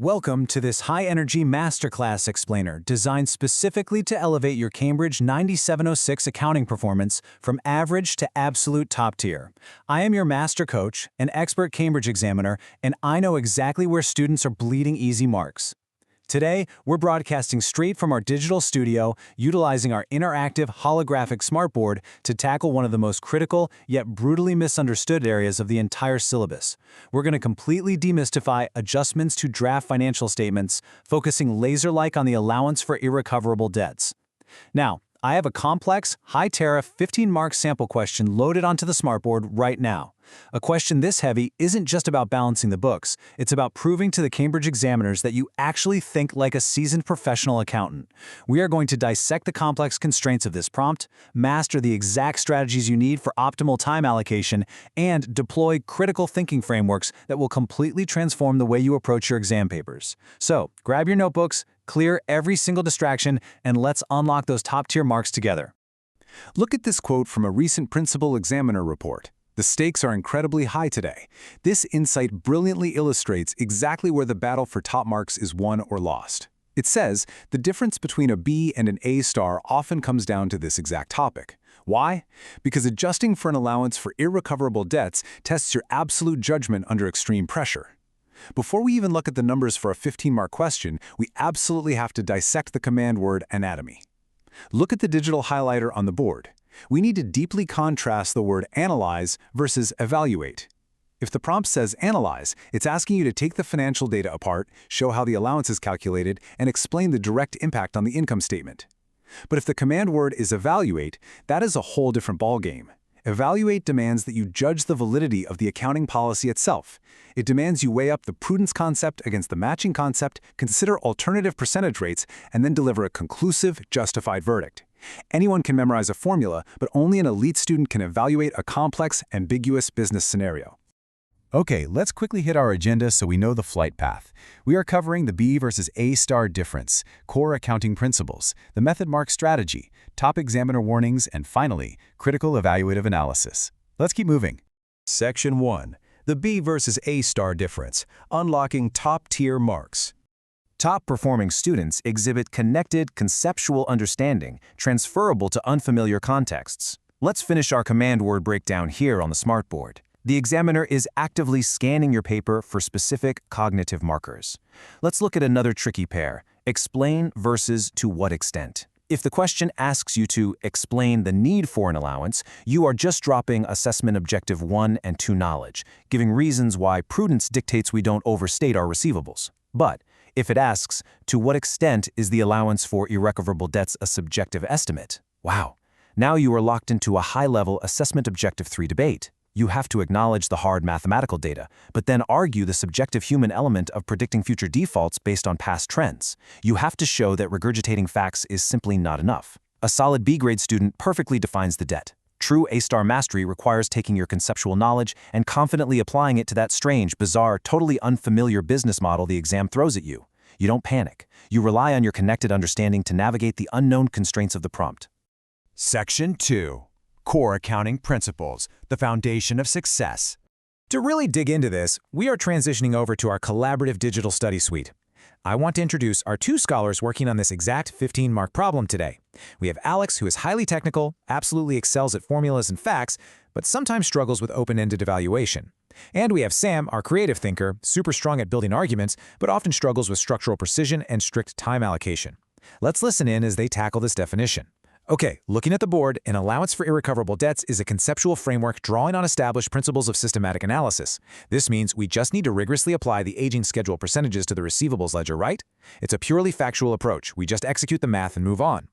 Welcome to this high-energy masterclass explainer designed specifically to elevate your Cambridge 9706 accounting performance from average to absolute top tier. I am your master coach, an expert Cambridge examiner, and I know exactly where students are bleeding easy marks. Today, we're broadcasting straight from our digital studio, utilizing our interactive holographic smartboard to tackle one of the most critical yet brutally misunderstood areas of the entire syllabus. We're going to completely demystify adjustments to draft financial statements, focusing laser-like on the allowance for irrecoverable debts. Now, I have a complex, high-tariff 15-mark sample question loaded onto the smartboard right now. A question this heavy isn't just about balancing the books, it's about proving to the Cambridge examiners that you actually think like a seasoned professional accountant. We are going to dissect the complex constraints of this prompt, master the exact strategies you need for optimal time allocation, and deploy critical thinking frameworks that will completely transform the way you approach your exam papers. So, grab your notebooks, clear every single distraction, and let's unlock those top-tier marks together. Look at this quote from a recent principal examiner report. The stakes are incredibly high today. This insight brilliantly illustrates exactly where the battle for top marks is won or lost. It says the difference between a B and an A star often comes down to this exact topic. Why? Because adjusting for an allowance for irrecoverable debts tests your absolute judgment under extreme pressure. Before we even look at the numbers for a 15-mark question, we absolutely have to dissect the command word anatomy. Look at the digital highlighter on the board. We need to deeply contrast the word analyze versus evaluate. If the prompt says analyze, it's asking you to take the financial data apart, show how the allowance is calculated, and explain the direct impact on the income statement. But if the command word is evaluate, that is a whole different ballgame. Evaluate demands that you judge the validity of the accounting policy itself. It demands you weigh up the prudence concept against the matching concept, consider alternative percentage rates, and then deliver a conclusive, justified verdict. Anyone can memorize a formula, but only an elite student can evaluate a complex, ambiguous business scenario. Okay, let's quickly hit our agenda so we know the flight path. We are covering the B versus A star difference, core accounting principles, the method mark strategy, top examiner warnings, and finally, critical evaluative analysis. Let's keep moving. Section 1. The B versus A star difference, unlocking top-tier marks. Top-performing students exhibit connected, conceptual understanding, transferable to unfamiliar contexts. Let's finish our command word breakdown here on the smartboard. The examiner is actively scanning your paper for specific cognitive markers. Let's look at another tricky pair, explain versus to what extent. If the question asks you to explain the need for an allowance, you are just dropping assessment objective 1 and 2 knowledge, giving reasons why prudence dictates we don't overstate our receivables. But if it asks, to what extent is the allowance for irrecoverable debts a subjective estimate? Wow, now you are locked into a high-level assessment objective 3 debate. You have to acknowledge the hard mathematical data, but then argue the subjective human element of predicting future defaults based on past trends. You have to show that regurgitating facts is simply not enough. A solid B-grade student perfectly defines the debt. True A-star mastery requires taking your conceptual knowledge and confidently applying it to that strange, bizarre, totally unfamiliar business model the exam throws at you. You don't panic. You rely on your connected understanding to navigate the unknown constraints of the prompt. Section 2. Core accounting principles, the foundation of success. To really dig into this, we are transitioning over to our collaborative digital study suite. I want to introduce our 2 scholars working on this exact 15-mark problem today. We have Alex, who is highly technical, absolutely excels at formulas and facts, but sometimes struggles with open-ended evaluation. And we have Sam, our creative thinker, super strong at building arguments, but often struggles with structural precision and strict time allocation. Let's listen in as they tackle this definition. Okay, looking at the board, an allowance for irrecoverable debts is a conceptual framework drawing on established principles of systematic analysis. This means we just need to rigorously apply the aging schedule percentages to the receivables ledger, right? It's a purely factual approach. We just execute the math and move on.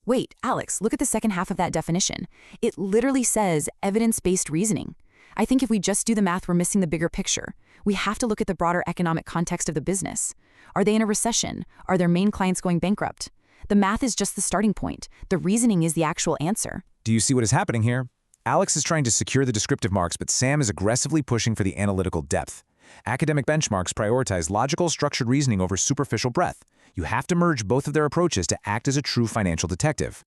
Wait, Alex, look at the second half of that definition. It literally says evidence-based reasoning. I think if we just do the math, we're missing the bigger picture. We have to look at the broader economic context of the business. Are they in a recession? Are their main clients going bankrupt? The math is just the starting point. The reasoning is the actual answer. Do you see what is happening here? Alex is trying to secure the descriptive marks, but Sam is aggressively pushing for the analytical depth. Academic benchmarks prioritize logical, structured reasoning over superficial breadth. You have to merge both of their approaches to act as a true financial detective.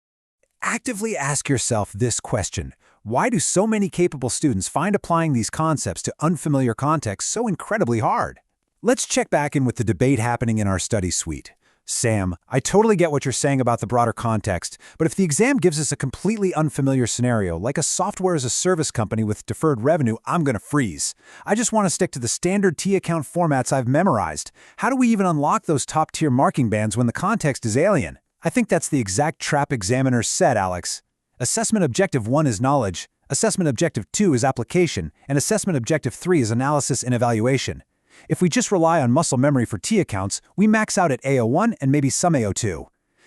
Actively ask yourself this question. Why do so many capable students find applying these concepts to unfamiliar contexts so incredibly hard? Let's check back in with the debate happening in our study suite. Sam, I totally get what you're saying about the broader context, but if the exam gives us a completely unfamiliar scenario, like a software-as-a-service company with deferred revenue, I'm gonna freeze. I just want to stick to the standard T-account formats I've memorized. How do we even unlock those top-tier marking bands when the context is alien? I think that's the exact trap examiners set, Alex. Assessment Objective 1 is knowledge, Assessment Objective 2 is application, and Assessment Objective 3 is analysis and evaluation. If we just rely on muscle memory for T accounts, we max out at AO1 and maybe some AO2.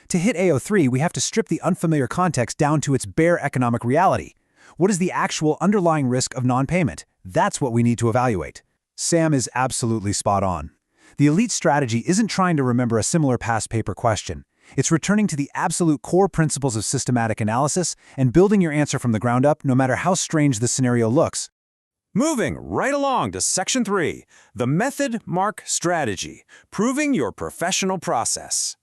To hit AO3, we have to strip the unfamiliar context down to its bare economic reality. What is the actual underlying risk of non-payment? That's what we need to evaluate. Sam is absolutely spot on. The elite strategy isn't trying to remember a similar past paper question. It's returning to the absolute core principles of systematic analysis and building your answer from the ground up, no matter how strange the scenario looks. Moving right along to Section 3, the Method Mark Strategy, proving your professional process.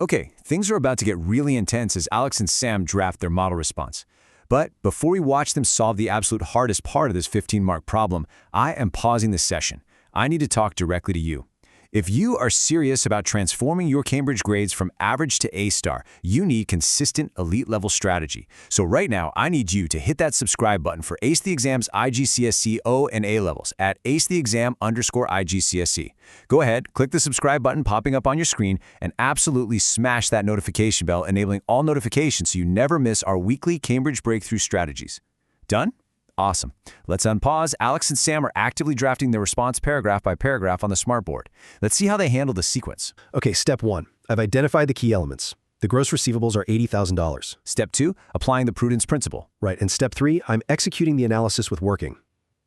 Okay, things are about to get really intense as Alex and Sam draft their model response. But before we watch them solve the absolute hardest part of this 15-mark problem, I am pausing this session. I need to talk directly to you. If you are serious about transforming your Cambridge grades from average to A-star, you need consistent elite-level strategy. So right now, I need you to hit that subscribe button for Ace the Exam's IGCSE O and A levels at acetheexam_IGCSE. Go ahead, click the subscribe button popping up on your screen, and absolutely smash that notification bell, enabling all notifications so you never miss our weekly Cambridge Breakthrough Strategies. Done? Awesome. Let's unpause. Alex and Sam are actively drafting their response paragraph by paragraph on the smartboard. Let's see how they handle the sequence. Okay, step 1. I've identified the key elements. The gross receivables are $80,000. Step 2, applying the prudence principle. Right, and step 3, I'm executing the analysis with working.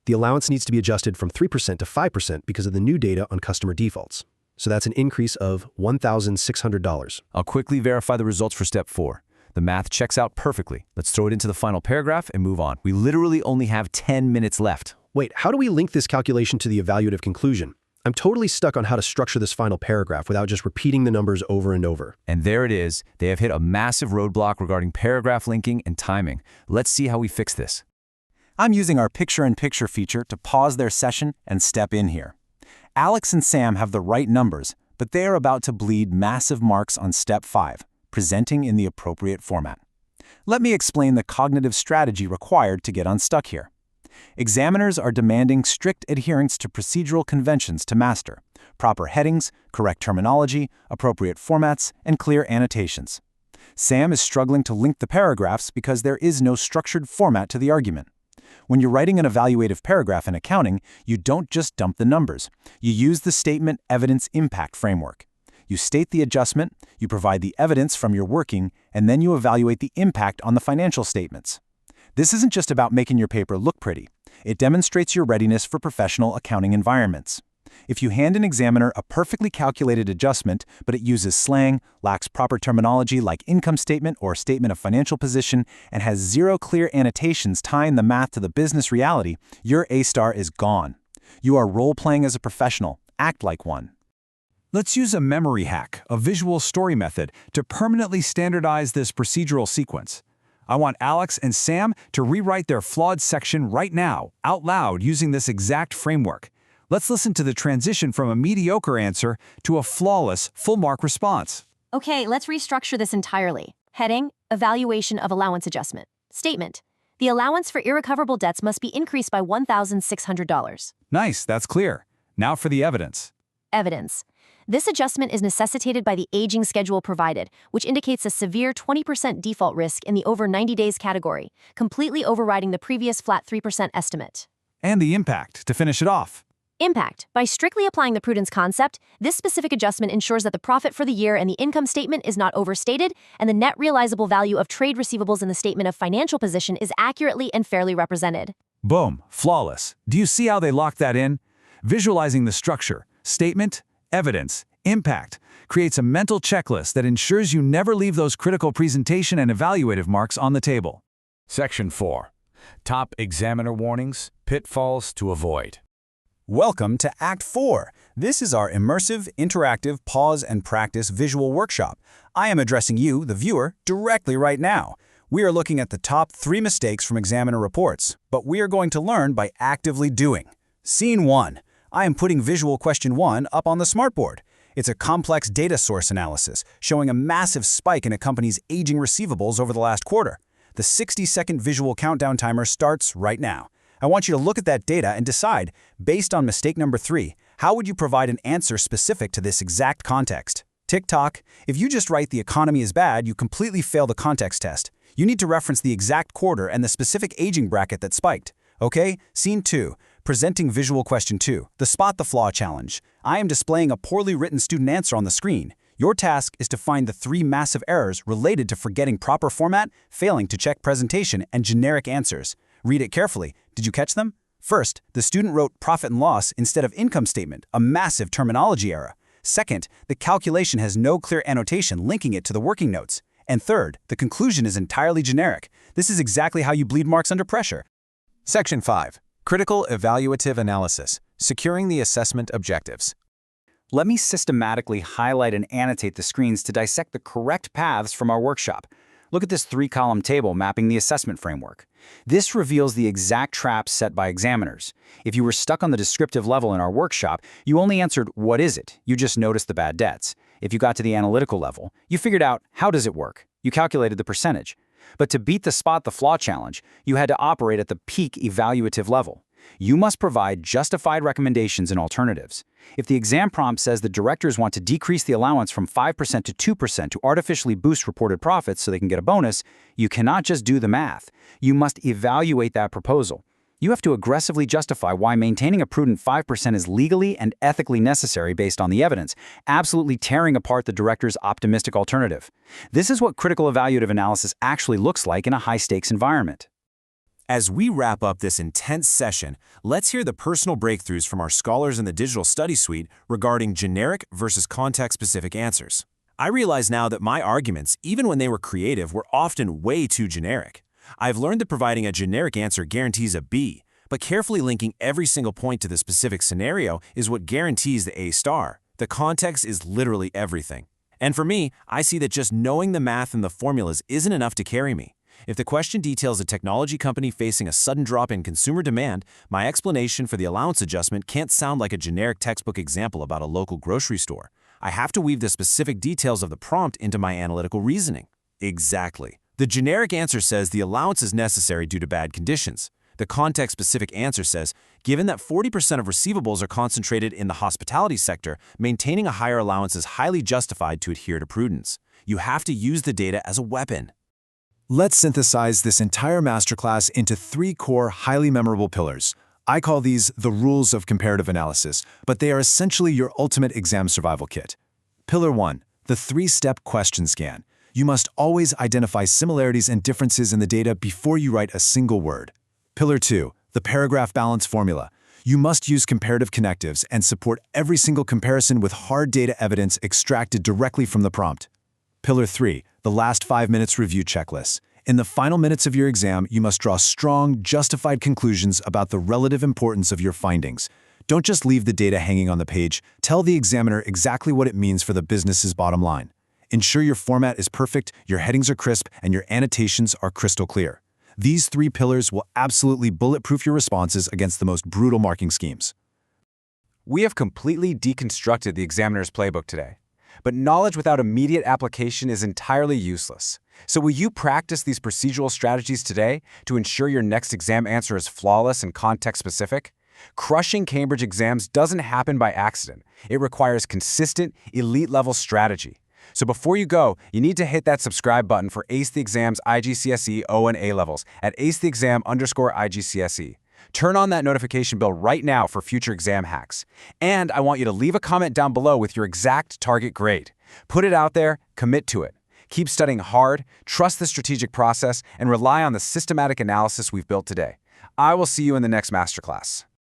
The allowance needs to be adjusted from 3% to 5% because of the new data on customer defaults. So that's an increase of $1,600. I'll quickly verify the results for step 4. The math checks out perfectly. Let's throw it into the final paragraph and move on. We literally only have 10 minutes left. Wait, how do we link this calculation to the evaluative conclusion? I'm totally stuck on how to structure this final paragraph without just repeating the numbers over and over. And there it is. They have hit a massive roadblock regarding paragraph linking and timing. Let's see how we fix this. I'm using our picture-in-picture feature to pause their session and step in here. Alex and Sam have the right numbers, but they are about to bleed massive marks on step 5. Presenting in the appropriate format. Let me explain the cognitive strategy required to get unstuck here. Examiners are demanding strict adherence to procedural conventions to master, proper headings, correct terminology, appropriate formats, and clear annotations. Sam is struggling to link the paragraphs because there is no structured format to the argument. When you're writing an evaluative paragraph in accounting, you don't just dump the numbers. You use the statement evidence impact framework. You state the adjustment, you provide the evidence from your working, and then you evaluate the impact on the financial statements. This isn't just about making your paper look pretty. It demonstrates your readiness for professional accounting environments. If you hand an examiner a perfectly calculated adjustment, but it uses slang, lacks proper terminology like income statement or statement of financial position, and has zero clear annotations tying the math to the business reality, your A-star is gone. You are role-playing as a professional. Act like one. Let's use a memory hack, a visual story method, to permanently standardize this procedural sequence. I want Alex and Sam to rewrite their flawed section right now, out loud, using this exact framework. Let's listen to the transition from a mediocre answer to a flawless, full-mark response. Okay, let's restructure this entirely. Heading, Evaluation of Allowance Adjustment. Statement, the allowance for irrecoverable debts must be increased by $1,600. Nice, that's clear. Now for the evidence. Evidence. This adjustment is necessitated by the aging schedule provided, which indicates a severe 20% default risk in the over 90 days category, completely overriding the previous flat 3% estimate. And the impact, to finish it off. Impact. By strictly applying the prudence concept, this specific adjustment ensures that the profit for the year in the income statement is not overstated, and the net realizable value of trade receivables in the statement of financial position is accurately and fairly represented. Boom, flawless. Do you see how they locked that in? Visualizing the structure, statement, evidence, impact, creates a mental checklist that ensures you never leave those critical presentation and evaluative marks on the table. Section 4. Top examiner warnings, pitfalls to avoid. Welcome to Act 4. This is our immersive, interactive, pause and practice visual workshop. I am addressing you, the viewer, directly right now. We are looking at the top 3 mistakes from examiner reports, but we are going to learn by actively doing. Scene 1. I am putting visual question 1 up on the smartboard. It's a complex data source analysis showing a massive spike in a company's aging receivables over the last quarter. The 60-second visual countdown timer starts right now. I want you to look at that data and decide, based on mistake number 3, how would you provide an answer specific to this exact context? Tick-tock. If you just write the economy is bad, you completely fail the context test. You need to reference the exact quarter and the specific aging bracket that spiked. Okay, scene 2. Presenting visual question 2, the spot the flaw challenge. I am displaying a poorly written student answer on the screen. Your task is to find the 3 massive errors related to forgetting proper format, failing to check presentation, and generic answers. Read it carefully. Did you catch them? First, the student wrote profit and loss instead of income statement, a massive terminology error. Second, the calculation has no clear annotation linking it to the working notes. And third, the conclusion is entirely generic. This is exactly how you bleed marks under pressure. Section 5. Critical Evaluative Analysis, Securing the Assessment Objectives. Let me systematically highlight and annotate the screens to dissect the correct paths from our workshop. Look at this 3-column table mapping the assessment framework. This reveals the exact traps set by examiners. If you were stuck on the descriptive level in our workshop, you only answered, "What is it?" You just noticed the bad debts. If you got to the analytical level, you figured out, "How does it work?" You calculated the percentage. But to beat the spot the flaw challenge, you had to operate at the peak evaluative level. You must provide justified recommendations and alternatives. If the exam prompt says the directors want to decrease the allowance from 5% to 2% to artificially boost reported profits so they can get a bonus, you cannot just do the math. You must evaluate that proposal. You have to aggressively justify why maintaining a prudent 5% is legally and ethically necessary based on the evidence, absolutely tearing apart the director's optimistic alternative. This is what critical evaluative analysis actually looks like in a high-stakes environment. As we wrap up this intense session, let's hear the personal breakthroughs from our scholars in the Digital Study Suite regarding generic versus context-specific answers. I realize now that my arguments, even when they were creative, were often way too generic. I've learned that providing a generic answer guarantees a B, but carefully linking every single point to the specific scenario is what guarantees the A-star. The context is literally everything. And for me, I see that just knowing the math and the formulas isn't enough to carry me. If the question details a technology company facing a sudden drop in consumer demand, my explanation for the allowance adjustment can't sound like a generic textbook example about a local grocery store. I have to weave the specific details of the prompt into my analytical reasoning. Exactly. The generic answer says the allowance is necessary due to bad conditions. The context-specific answer says, given that 40% of receivables are concentrated in the hospitality sector, maintaining a higher allowance is highly justified to adhere to prudence. You have to use the data as a weapon. Let's synthesize this entire masterclass into 3 core, highly memorable pillars. I call these the rules of comparative analysis, but they are essentially your ultimate exam survival kit. Pillar 1, the 3-step question scan. You must always identify similarities and differences in the data before you write a single word. Pillar 2, the paragraph balance formula. You must use comparative connectives and support every single comparison with hard data evidence extracted directly from the prompt. Pillar 3, the last 5 minutes review checklist. In the final minutes of your exam, you must draw strong, justified conclusions about the relative importance of your findings. Don't just leave the data hanging on the page. Tell the examiner exactly what it means for the business's bottom line. Ensure your format is perfect, your headings are crisp, and your annotations are crystal clear. These 3 pillars will absolutely bulletproof your responses against the most brutal marking schemes. We have completely deconstructed the examiner's playbook today. But knowledge without immediate application is entirely useless. So will you practice these procedural strategies today to ensure your next exam answer is flawless and context-specific? Crushing Cambridge exams doesn't happen by accident. It requires consistent, elite-level strategy. So before you go, you need to hit that subscribe button for Ace the Exam's IGCSE O and A levels at acetheexam_IGCSE. Turn on that notification bell right now for future exam hacks. And I want you to leave a comment down below with your exact target grade. Put it out there, commit to it. Keep studying hard, trust the strategic process, and rely on the systematic analysis we've built today. I will see you in the next masterclass.